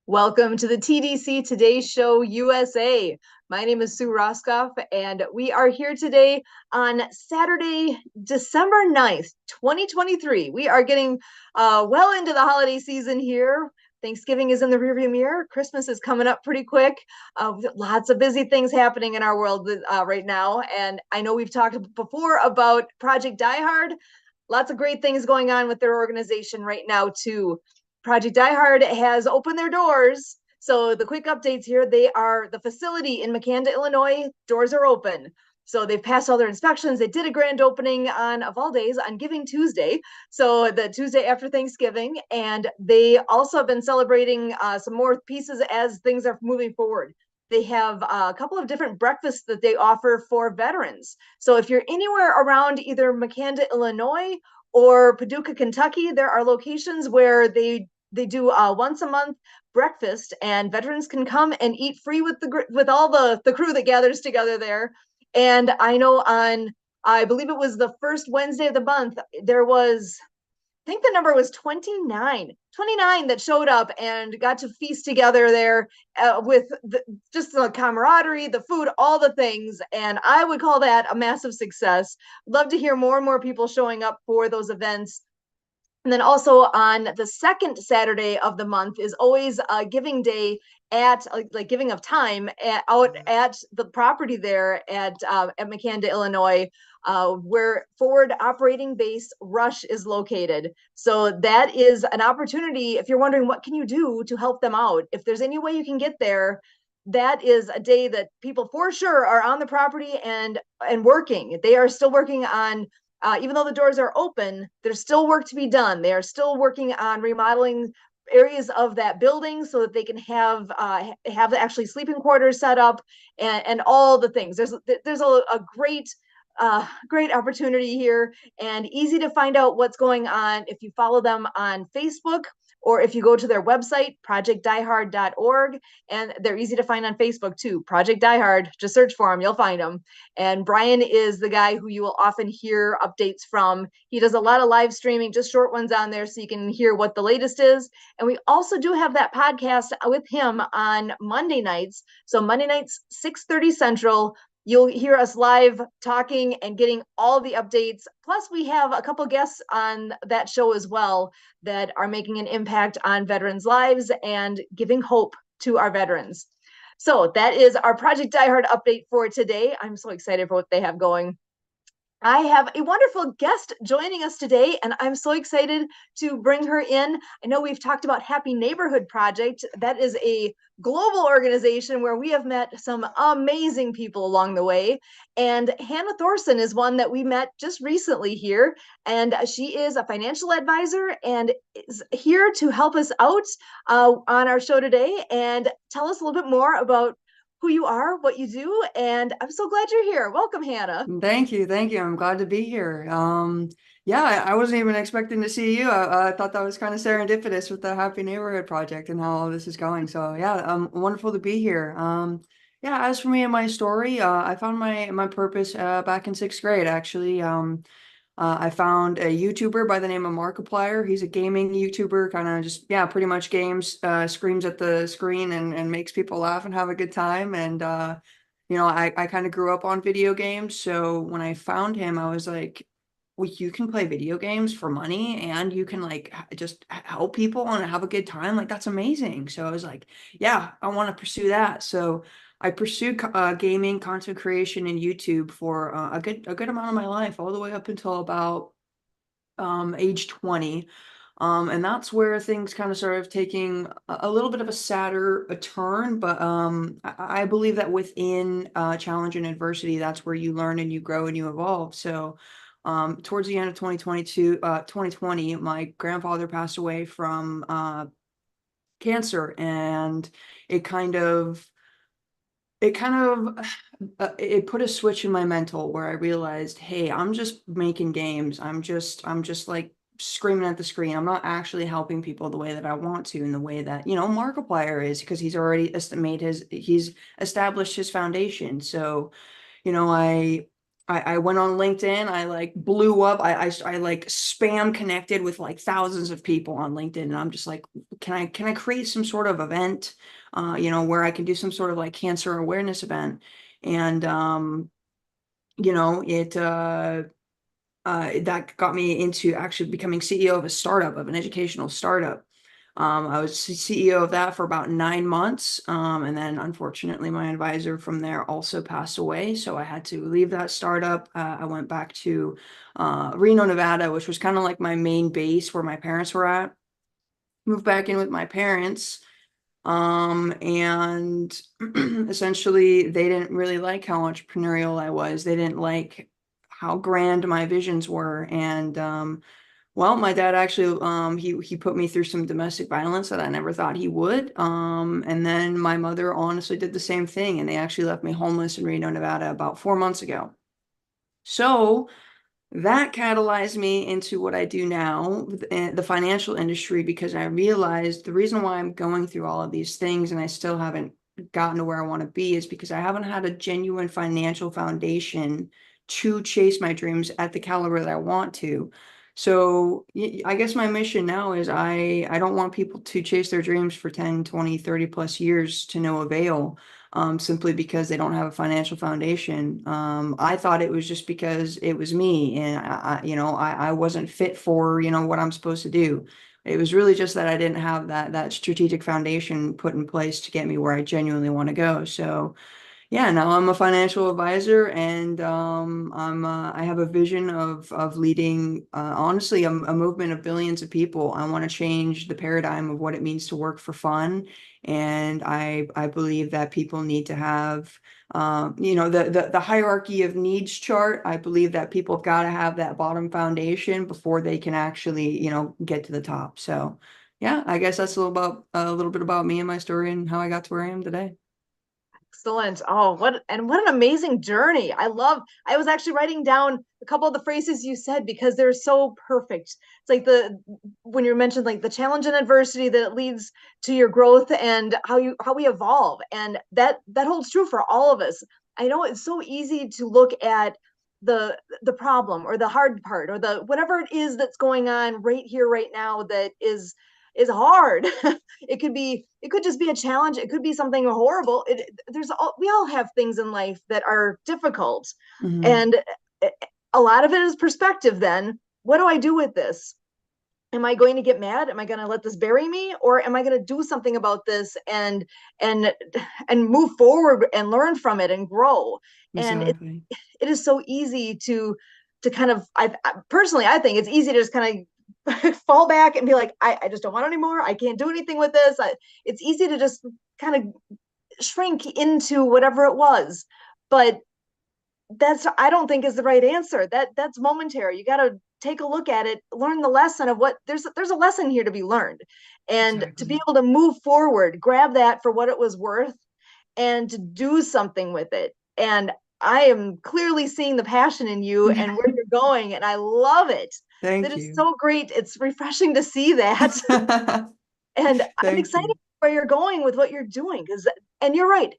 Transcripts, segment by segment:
Welcome to the TDC Today Show USA. My name is Sue Roskoff, and we are here today on Saturday, December 9th, 2023. We are getting well into the holiday season here. Thanksgiving is in the rearview mirror. Christmas is coming up pretty quick. Lots of busy things happening in our world right now. And I know we've talked before about Project Die Hard. Lots of great things going on with their organization right now, too. Project Die Hard has opened their doors. So the quick updates here, the facility in McAnda, Illinois, doors are open. So they've passed all their inspections. They did a grand opening of all days, on Giving Tuesday. So the Tuesday after Thanksgiving. And they also have been celebrating some more pieces as things are moving forward. They have a couple of different breakfasts that they offer for veterans. So if you're anywhere around either McAnda, Illinois, or Paducah, Kentucky, there are locations where they do once a month breakfast, and veterans can come and eat free with all the crew that gathers together there. And I know I believe it was the first Wednesday of the month, there was, I think the number was 29 that showed up and got to feast together there with just the camaraderie, the food, all the things. And I would call that a massive success. Love to hear more and more people showing up for those events. And then also on the second Saturday of the month is always a giving day at like giving of time out at the property there at McAnda, Illinois, where Forward Operating Base Rush is located. So that is an opportunity. If you're wondering what can you do to help them out, if there's any way you can get there, that is a day that people for sure are on the property and working. They are still working on even though the doors are open, there's still work to be done. They are still working on remodeling areas of that building so that they can have actually sleeping quarters set up and all the things. There's a great opportunity here, and easy to find out what's going on if you follow them on Facebook, or if you go to their website, projectdiehard.org, and they're easy to find on Facebook too. Project Die Hard, just search for them, you'll find them. And Brian is the guy who you will often hear updates from. He does a lot of live streaming, just short ones on there so you can hear what the latest is. And we also do have that podcast with him on Monday nights. So Monday nights, 6:30 Central, you'll hear us live talking and getting all the updates. Plus, we have a couple guests on that show as well that are making an impact on veterans' lives and giving hope to our veterans. So that is our Project Die Hard update for today. I'm so excited for what they have going. I have a wonderful guest joining us today, and I'm so excited to bring her in. I know we've talked about Happy Neighborhood Project. That is a global organization where we have met some amazing people along the way. And Hannah Thorson is one that we met just recently here. And she is a financial advisor and is here to help us out on our show today and tell us a little bit more about who you are, what you do, and I'm so glad you're here. Welcome, Hannah. Thank you. Thank you. I'm glad to be here. Yeah, I wasn't even expecting to see you. I thought that was kind of serendipitous with the Happy Neighborhood Project and how all this is going. So yeah, wonderful to be here. Yeah, as for me and my story, I found my purpose back in sixth grade, actually. I found a YouTuber by the name of Markiplier. He's a gaming YouTuber, kind of just, yeah, pretty much games, screams at the screen and makes people laugh and have a good time. And I kind of grew up on video games. So when I found him, I was like, well, you can play video games for money and you can like just help people and have a good time. Like, that's amazing. So I was like, yeah, I want to pursue that. So I pursued gaming, content creation, and YouTube for a good amount of my life, all the way up until about age 20. And that's where things kind of started taking a little bit of a sadder a turn. But I believe that within challenge and adversity, that's where you learn and you grow and you evolve. So towards the end of 2020, my grandfather passed away from cancer, and it kind of it put a switch in my mental where I realized, hey, I'm just making games. I'm just like screaming at the screen. I'm not actually helping people the way that I want to, in the way that, Markiplier is, because he's established his foundation. So, I I went on LinkedIn. I like blew up. I like spam connected with like thousands of people on LinkedIn. And I'm just like, can I create some sort of event, where I can do some sort of like cancer awareness event? And, that got me into actually becoming CEO of a startup, of an educational startup. I was CEO of that for about 9 months. And then unfortunately, my advisor from there also passed away. So I had to leave that startup. I went back to Reno, Nevada, which was kind of like my main base where my parents were at. Moved back in with my parents. And essentially, they didn't really like how entrepreneurial I was. They didn't like how grand my visions were. And well, my dad actually he put me through some domestic violence that I never thought he would. And then my mother honestly did the same thing, and they actually left me homeless in Reno, Nevada about 4 months ago. So that catalyzed me into what I do now, the financial industry, because I realized the reason why I'm going through all of these things and I still haven't gotten to where I want to be is because I haven't had a genuine financial foundation to chase my dreams at the caliber that I want to. So I guess my mission now is I don't want people to chase their dreams for 10, 20, 30 plus years to no avail, simply because they don't have a financial foundation. I thought it was just because it was me and I wasn't fit for, what I'm supposed to do. It was really just that I didn't have that strategic foundation put in place to get me where I genuinely want to go. So yeah, now I'm a financial advisor, and I have a vision of leading, honestly, a movement of billions of people. I want to change the paradigm of what it means to work for fun, and I believe that people need to have, the hierarchy of needs chart. I believe that people have got to have that bottom foundation before they can actually, get to the top. So yeah, I guess that's a little bit about me and my story and how I got to where I am today. Excellent. Oh, what an amazing journey. I was actually writing down a couple of the phrases you said because they're so perfect. It's like when you mentioned like the challenge and adversity that leads to your growth and how we evolve. And that holds true for all of us. I know it's so easy to look at the problem or the hard part or the whatever it is that's going on right here, right now that is hard. It could just be a challenge. It could be something horrible. We all have things in life that are difficult. Mhm. And a lot of it is perspective then. What do I do with this? Am I going to get mad? Am I going to let this bury me, or am I going to do something about this and and move forward and learn from it and grow? And Exactly. it is so easy to kind of personally I think it's easy to just kind of fall back and be like, I just don't want anymore. I can't do anything with this. It's easy to just kind of shrink into whatever it was. But that's I don't think is the right answer. That's momentary. You got to take a look at it, learn the lesson of what there's a lesson here to be learned, and to be Exactly. able to move forward, grab that for what it was worth, and to do something with it. And I am clearly seeing the passion in you and where you're going, and I love it. That Thank is you. so great. It's refreshing to see that. And I'm Thank excited you. where you're going with what you're doing. And you're right.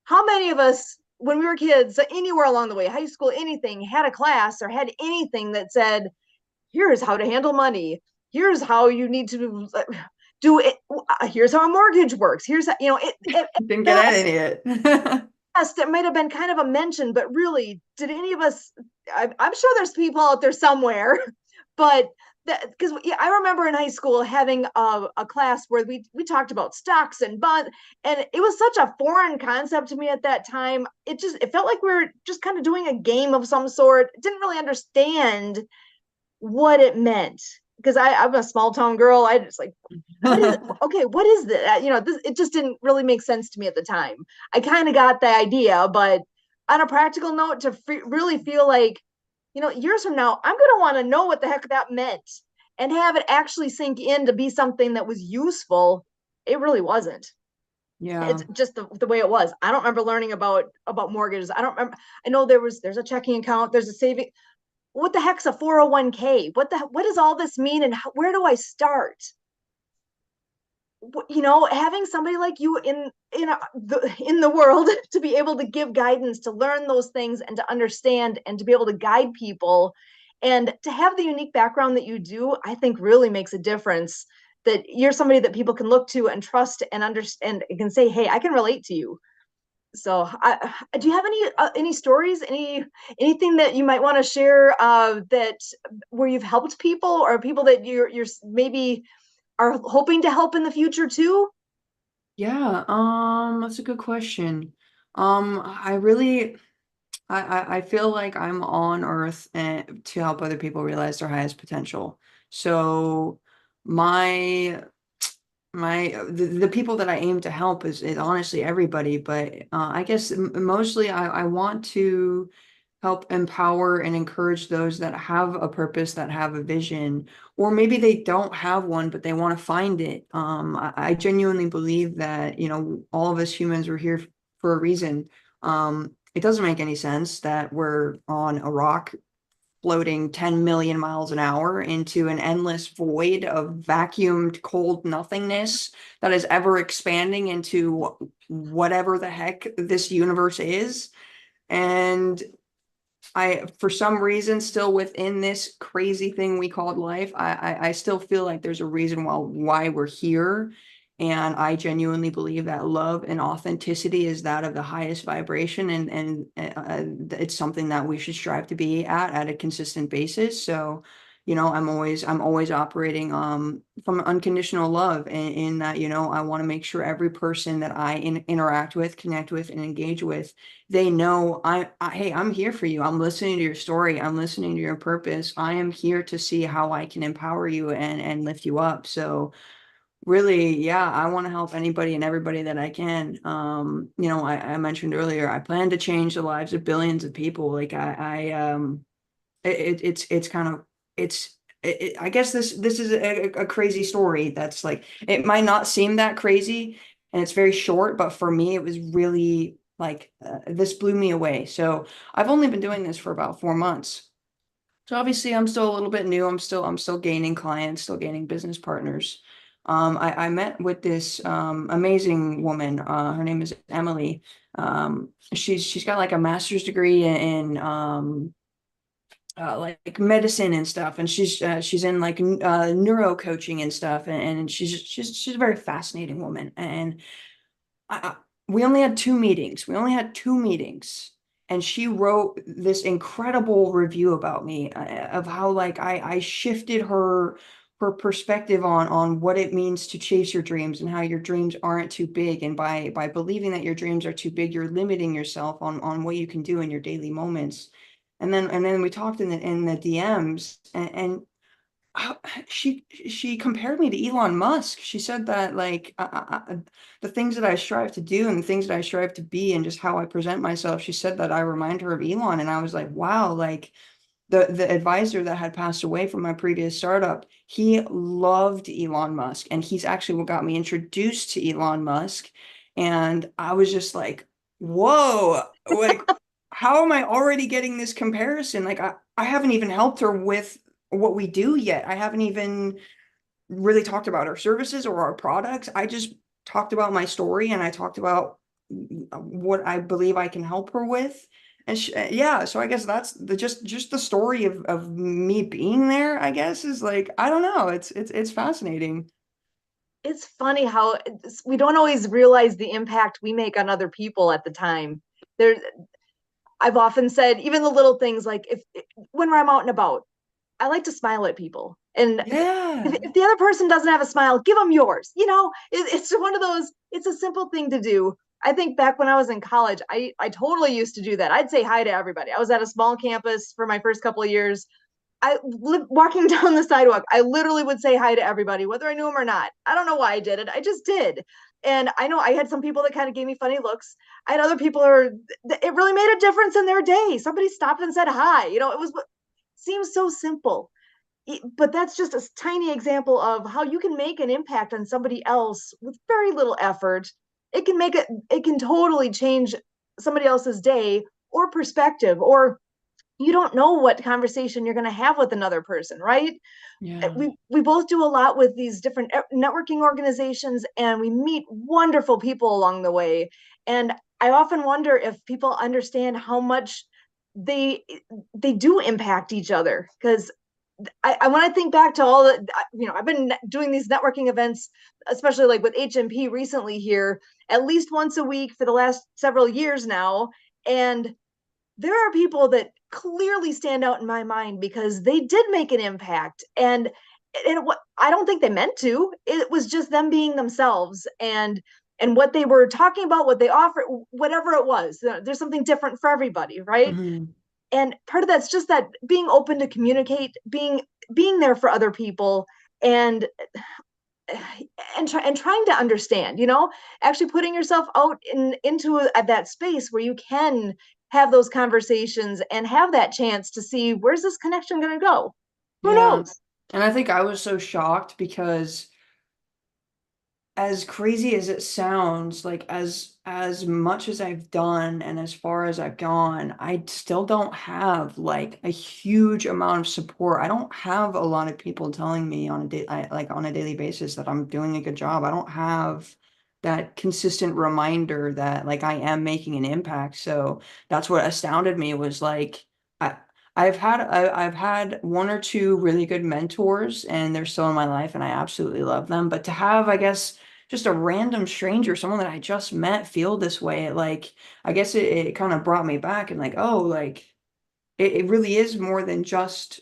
How many of us, when we were kids, anywhere along the way, high school, anything, had a class or had anything that said, here's how to handle money. Here's how you need to do it. Here's how a mortgage works. Here's, it Didn't get at best, any of it. best, it might have been kind of a mention, but really, did any of us, I'm sure there's people out there somewhere, but because I remember in high school having a class where we talked about stocks and bonds, and it was such a foreign concept to me at that time. It felt like we were just kind of doing a game of some sort. Didn't really understand what it meant because I'm a small town girl. I just like, what is okay? What is that? It just didn't really make sense to me at the time. I kind of got the idea, but on a practical note, to really feel like, years from now, I'm going to want to know what the heck that meant and have it actually sink in to be something that was useful. It really wasn't. Yeah. It's just the way it was. I don't remember learning about mortgages. I don't remember. I know there's a checking account, there's a saving. What the heck's a 401k? What does all this mean, and where do I start? having somebody like you in the world to be able to give guidance, to learn those things and to understand and to be able to guide people and to have the unique background that you do, I think really makes a difference. That you're somebody that people can look to and trust and understand and can say, hey, I can relate to you. So, do you have any stories, anything that you might want to share that where you've helped people or people that you're maybe are hoping to help in the future too? Yeah, that's a good question. I really I feel like I'm on earth and to help other people realize their highest potential. So my the people that I aim to help is honestly everybody, but I guess mostly I want to help empower and encourage those that have a purpose, that have a vision, or maybe they don't have one, but they want to find it. I genuinely believe that, all of us humans are here for a reason. It doesn't make any sense that we're on a rock floating 10 million miles an hour into an endless void of vacuumed cold nothingness that is ever expanding into whatever the heck this universe is. And for some reason, still within this crazy thing we called life, I still feel like there's a reason why we're here. And I genuinely believe that love and authenticity is that of the highest vibration, it's something that we should strive to be at a consistent basis. So, I'm always operating from unconditional love, in that, I want to make sure every person that I interact with, connect with, and engage with, they know hey, I'm here for you. I'm listening to your story. I'm listening to your purpose. I am here to see how I can empower you and lift you up. So really, yeah, I want to help anybody and everybody that I can. I mentioned earlier, I plan to change the lives of billions of people. Like it's kind of it's I guess this is a crazy story that's like, it might not seem that crazy and it's very short, but for me it was really like, this blew me away. So I've only been doing this for about 4 months. So obviously I'm still a little bit new. I'm still gaining clients, still gaining business partners. I met with this amazing woman. Her name is Emily. She's got like a master's degree in like medicine and stuff, and she's in like neuro coaching and stuff, and she's a very fascinating woman. And I, we only had 2 meetings. And she wrote this incredible review about me, of how like I shifted her perspective on what it means to chase your dreams and how your dreams aren't too big. And by believing that your dreams are too big, you're limiting yourself on what you can do in your daily moments. And then we talked in the DMs, and uh, she compared me to Elon Musk. She said that like, the things that I strive to do and the things that I strive to be and just how I present myself, she said that I remind her of Elon. And I was like, wow, like the advisor that had passed away from my previous startup, he loved Elon Musk, and he's actually what got me introduced to Elon Musk. And I was just like, whoa, like, how am I already getting this comparison? Like, I haven't even helped her with what we do yet. I haven't even really talked about our services or our products. I just talked about my story, and I talked about what I believe I can help her with. And yeah, so I guess that's just the story of me being there, I guess, is like, I don't know, it's fascinating. It's funny how we don't always realize the impact we make on other people at the time. There, I've often said, even the little things like if when I'm out and about, I like to smile at people. And Yeah. if the other person doesn't have a smile, give them yours. It's one of those, it's a simple thing to do. I think back when I was in college, I totally used to do that. I'd say hi to everybody. I was at a small campus for my first couple of years. Walking down the sidewalk, I literally would say hi to everybody, whether I knew them or not. I don't know why I did it. I just did. And I know I had some people that kind of gave me funny looks. I had other people it really made a difference in their day. Somebody stopped and said hi. It was what seems so simple, but that's just a tiny example of how you can make an impact on somebody else with very little effort. It can totally change somebody else's day or perspective, or you don't know what conversation you're going to have with another person, right? Yeah. We both do a lot with these different networking organizations, and we meet wonderful people along the way. And I often wonder if people understand how much they they do impact each other, because I when I think back to all the, I've been doing these networking events, especially like with HMP recently here, at least once a week for the last several years now. And there are people that clearly stand out in my mind because they did make an impact, and what I don't think they meant to. It was just them being themselves, and what they were talking about, what they offered, whatever it was. There's something different for everybody, right? Mhm. And part of that's just that being open to communicate, being there for other people, and and trying to understand, actually putting yourself out into that space where you can have those conversations and have that chance to see, where's this connection going to go. Who Yeah. knows? And I think I was so shocked because as crazy as it sounds, like as much as I've done and as far as I've gone, I still don't have like a huge amount of support. I don't have a lot of people telling me on a day like on a daily basis that I'm doing a good job. I don't have that consistent reminder that like I am making an impact. So that's what astounded me was like I I've had one or two really good mentors and they're still in my life and I absolutely love them. But to have, I guess, just a random stranger, someone that I just met feel this way, like, I guess it kind of brought me back and like, oh, like it really is more than just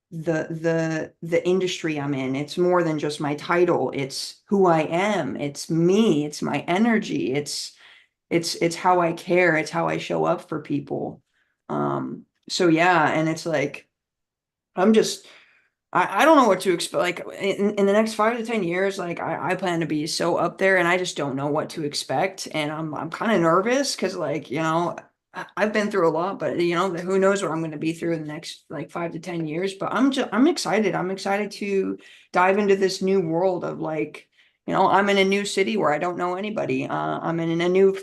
the industry I'm in. It's more than just my title. It's who I am. It's me. It's my energy. It's how I care. It's how I show up for people. So yeah, and it's like I'm just I don't know what to expect. Like in the next 5 to 10 years, like I plan to be so up there and I just don't know what to expect. And I'm kind of nervous because like, I've been through a lot, but who knows what I'm going to be through in the next like 5 to 10 years. But I'm excited. I'm excited to dive into this new world of like, I'm in a new city where I don't know anybody. I'm in a new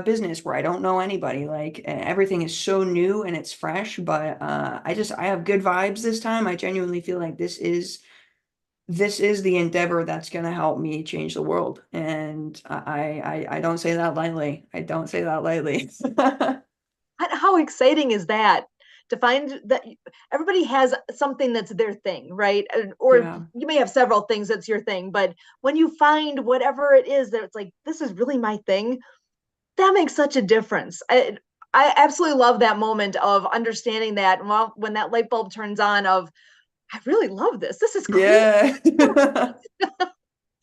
business where I don't know anybody. Like everything is so new and it's fresh, but I have good vibes this time. I genuinely feel like this is the endeavor that's going to help me change the world, and I don't say that lightly. I don't say that lightly. How exciting is that, to find that everybody has something that's their thing, right? Or Yeah, you may have several things that's your thing, but when you find whatever it is that it's like, this is really my thing, that makes such a difference. I absolutely love that moment of understanding that, well, when that light bulb turns on, of I really love this. This is cool. yeah.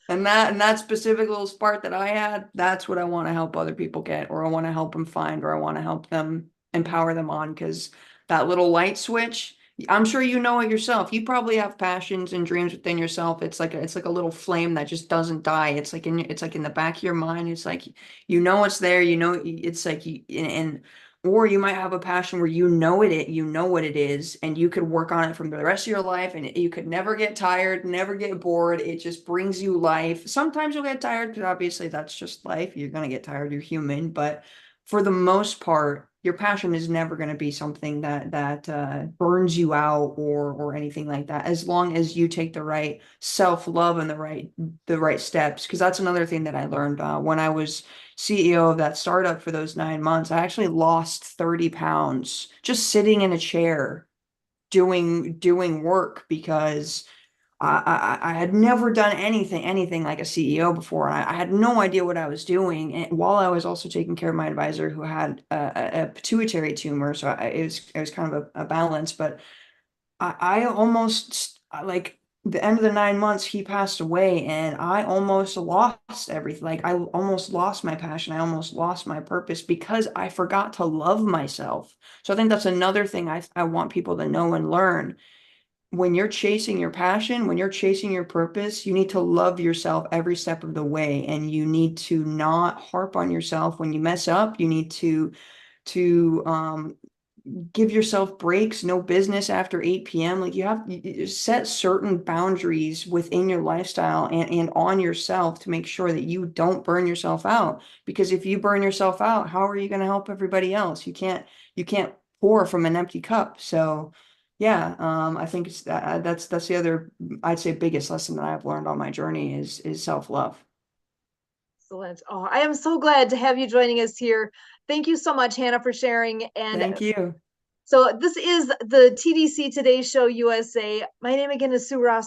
And that specific little spark that I had, that's what I want to help other people get, or I want to help them find, or I want to help them empower them on, because that little light switch, I'm sure you know it yourself. You probably have passions and dreams within yourself. It's like a little flame that just doesn't die. It's like in the back of your mind. It's like it's there, it's like and or you might have a passion where you know what it is, and you could work on it from the rest of your life, and you could never get tired, never get bored. It just brings you life. Sometimes you'll get tired because obviously that's just life. You're gonna get tired, you're human, but for the most part, your passion is never going to be something that burns you out or anything like that. As long as you take the right self-love and the right steps, because that's another thing that I learned when I was CEO of that startup for those 9 months. I actually lost 30 pounds just sitting in a chair doing work because I had never done anything like a CEO before. And I had no idea what I was doing. And while I was also taking care of my advisor who had a pituitary tumor. So it was kind of a balance, but I almost like the end of the 9 months, he passed away and I almost lost everything. Like I almost lost my passion. I almost lost my purpose because I forgot to love myself. So I think that's another thing I want people to know and learn. When you're chasing your passion, when you're chasing your purpose, you need to love yourself every step of the way, and you need to not harp on yourself when you mess up. You need to give yourself breaks. No business after 8 p.m. Like you set certain boundaries within your lifestyle and on yourself to make sure that you don't burn yourself out. Because if you burn yourself out, how are you going to help everybody else? You can't pour from an empty cup. So yeah, I think that's the other, I'd say, biggest lesson that I've learned on my journey is self-love. Excellent. Oh, I am so glad to have you joining us here. Thank you so much, Hannah, for sharing. And Thank you. so this is the TDC Today Show USA. My name again is Sue Ross.